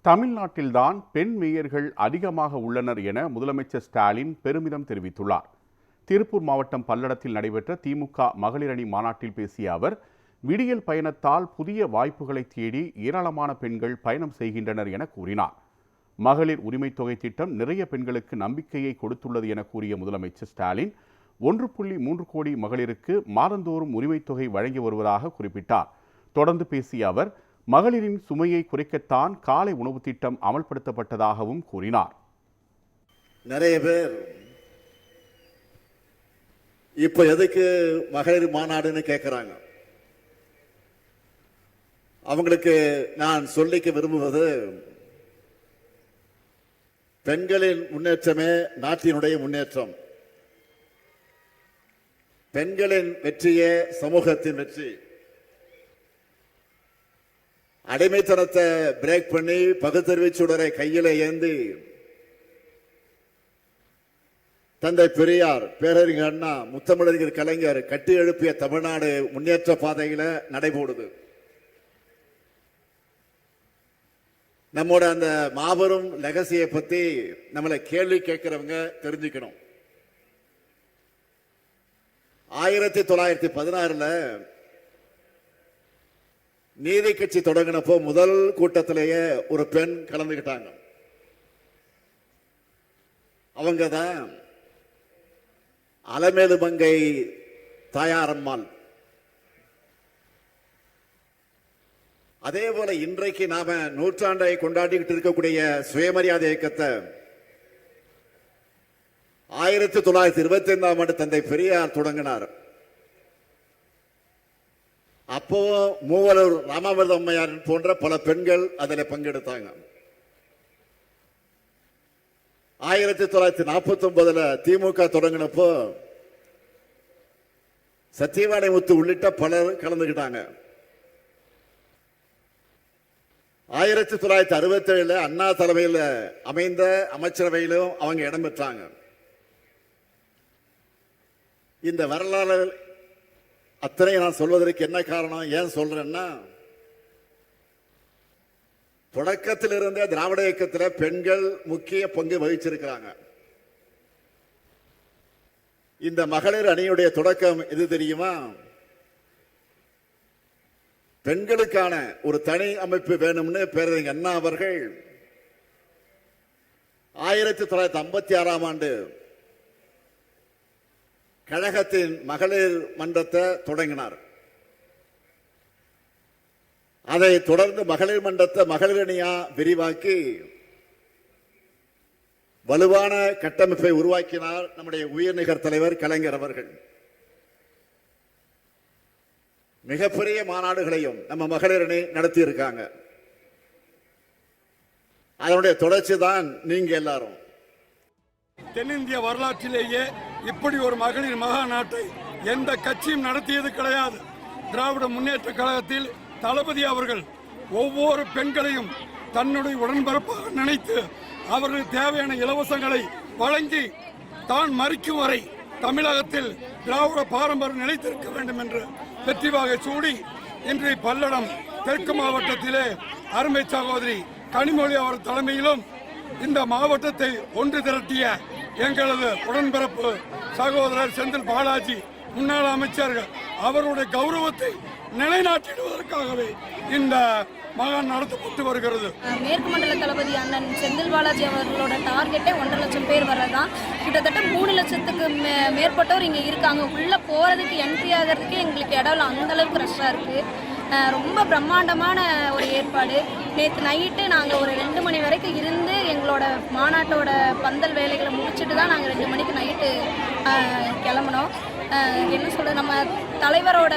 தமிழ்நாட்டில்தான் பெண் மேயர்கள் அதிகமாக உள்ளனர் என முதலமைச்சர் ஸ்டாலின் பெருமிதம் தெரிவித்துள்ளார். திருப்பூர் மாவட்டம் பல்லடத்தில் நடைபெற்ற திமுக மகளிர் அணி மாநாட்டில் பேசிய அவர், விடியல் பயணத்தால் புதிய வாய்ப்புகளை தேடி ஏராளமான பெண்கள் பயணம் செய்கின்றனர் என கூறினார். மகளிர் உரிமை தொகை திட்டம் நிறைய பெண்களுக்கு நம்பிக்கையை கொடுத்துள்ளது என கூறிய முதலமைச்சர் ஸ்டாலின், 1.3 கோடி மகளிருக்கு மாதந்தோறும் உரிமை தொகை வழங்கி வருவதாக குறிப்பிட்டார். தொடர்ந்து பேசிய அவர், மகளிரின் சுமையை குறைக்கத்தான் காலை உணவு திட்டம் அமல்படுத்தப்பட்டதாகவும் கூறினார். நிறைய பேர் இப்ப எதுக்கு மகளிர் மாநாடுன்னு கேட்கிறாங்க. அவங்களுக்கு நான் சொல்லிக்க விரும்புவது, பெண்களின் முன்னேற்றமே நாட்டினுடைய முன்னேற்றம். பெண்களின் வெற்றியே சமூகத்தின் வெற்றி. அடிமைத்தனத்தை பிரேக் பண்ணி பகுத்தறிவு சுடரை கையில ஏந்தி தந்தை பெரியார், பேரறிஞர் அண்ணா, முத்தமிழறிஞர் கலைஞர் கட்டி எழுப்பிய தமிழ்நாடு முன்னேற்ற பாதையில நடைபோடுது. நம்மோட அந்த மாபெரும் லெகசியை பத்தி நம்மளை கேள்வி கேட்கிறவங்க தெரிஞ்சுக்கணும். 1916 நீதி கட்சி தொடங்கினப்போ முதல் கூட்டத்திலேயே ஒரு பெண் கலந்துகிட்டாங்க. அவங்க தான் அலமேலு மங்கை தாயாரம்மாள். அதே போல இன்றைக்கு நாம நூற்றாண்டை கொண்டாடிக்கிட்டு இருக்கக்கூடிய சுயமரியாதை இயக்கத்தை 1925 தந்தை பெரியார் தொடங்கினார். அப்போ மூவலூர் ராமாமிர்த அம்மையார் போன்ற பல பெண்கள் அதில் பங்கெடுத்தாங்க. 1949 திமுக தொடங்கினப்போ சத்தியவாணி முத்து உள்ளிட்ட பலர் கலந்துகிட்டாங்க. 1967 அண்ணா தலைமையில் அமைந்த அமைச்சரவையிலும் அவங்க இடம் பெற்றாங்க. இந்த வரலாறு அத்தனை நான் சொல்வதற்கு என்ன காரணம், ஏன் சொல்றேன்னா, தொடக்கத்தில் இருந்த திராவிட இயக்கத்தில் பெண்கள் முக்கிய பங்கு வகிச்சிருக்கிறாங்க. இந்த மகளிர் அணியுடைய தொடக்கம் எது தெரியுமா? பெண்களுக்கான ஒரு தனி அமைப்பு வேணும்னு பேரறிஞர் அண்ணா அவர்கள் 1956 கழகத்தின் மகளிர் மன்றத்தை தொடங்கினார். அதை தொடர்ந்து மகளிர் மன்றத்தை மகளிர் அணியா விரிவாக்கி வலுவான கட்டமைப்பை உருவாக்கினார் நம்முடைய உயர்நிகர் தலைவர் கலைஞர் அவர்கள். மிகப்பெரிய மாநாடுகளையும் நம்ம மகளிர் அணி நடத்தி இருக்காங்க. அதனுடைய தொடர்ச்சி தான் நீங்க எல்லாரும். தென்னிந்திய வரலாற்றிலேயே இப்படி ஒரு மகளிர் மகாநாட்டை எந்த கட்சியும் நடத்தியது கிடையாது. திராவிட முன்னேற்ற கழகத்தில் தளபதி அவர்கள் ஒவ்வொரு பெண்களையும் தன்னுடைய உடன்பிறப்பாக நினைத்து அவர்களுக்கு தேவையான இலவசங்களை வழங்கி தான் மறிக்கும் வரை தமிழகத்தில் திராவிட பாரம்பரியம் நிலைத்திருக்க வேண்டும் என்று வெற்றிவாகை சூடி இன்று பல்லடம் தெற்கு மாவட்டத்திலே அருமை சகோதரி கனிமொழி அவர் தலைமையிலும் இந்த மாவட்டத்தை ஒன்று திரட்டிய எங்களது உடன்பிறப்பு சகோதரர் செந்தில் பாலாஜி, முன்னாள் அமைச்சர்கள், அவருடைய கௌரவத்தை நிலைநாட்டிடுவதற்காகவே இந்த மகான் நடத்தப்பட்டு வருகிறது. மேற்கு மண்டல தளபதி அண்ணன் செந்தில் பாலாஜி அவர்களோட டார்கெட்டே 1.5 லட்சம் பேர் வர்றதுதான். கிட்டத்தட்ட 3 லட்சத்துக்கு மேற்பட்டோர் இங்கே இருக்காங்க. உள்ள போறதுக்கு என்ட்ரி ஆகிறதுக்கே எங்களுக்கு இடம் அந்த அளவுக்கு ரஷ்ஷாக இருக்கு. ரொம்ப பிரம்மாண்டமான ஒரு ஏற்பாடு. நேற்று நைட்டு நாங்கள் ஒரு 2 மணி வரைக்கும் இருந்து எங்களோட மாநாட்டோட பந்தல் வேலைகளை முடிச்சுட்டு தான் நாங்கள் 2 மணிக்கு நைட்டு கிளம்பினோம். என்ன சொல்கிறது, நம்ம தலைவரோட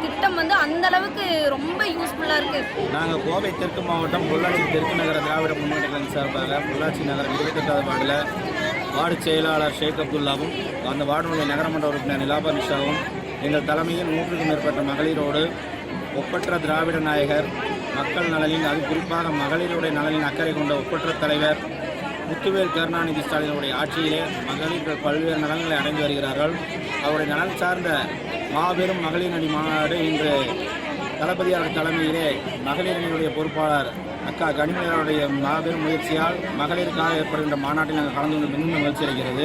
திட்டம் அந்த அளவுக்கு ரொம்ப யூஸ்ஃபுல்லாக இருக்குது. நாங்கள் கோவை தெற்கு மாவட்டம் பொள்ளாச்சி தெற்கு நகர திராவிட முன்னேற்ற கழகம் சார்பாக பொள்ளாச்சி நகரம் 28வது வார்டில் வார்டு செயலாளர் ஷேக் அப்துல்லாவும் அந்த வார்டுடைய நகரமன்ற உறுப்பினர் நிலாபா நிஷாவும் எங்கள் தலைமையில் 100க்கும் மேற்பட்ட மகளிரோடு ஒப்பற்ற திராவிட நாயகர், மக்கள் நலனில், அது குறிப்பாக மகளிருடைய நலனில் அக்கறை கொண்ட ஒப்பற்ற தலைவர் முத்துவேல் கருணாநிதி ஸ்டாலினுடைய ஆட்சியிலே மகளிர்கள் பல்வேறு நலன்களை அடைந்து வருகிறார்கள். அவருடைய நலன் சார்ந்த மாபெரும் மகளிர் அணி மாநாடு இன்று தளபதியாளர் தலைமையிலே மகளிரணியுடைய பொறுப்பாளர் அக்கா கனிமலருடைய மாபெரும் முயற்சியால் மகளிருக்காக ஏற்படுகின்ற மாநாட்டில் நாங்கள் கலந்து கொண்டு மிகவும் மகிழ்ச்சி அடைகிறது.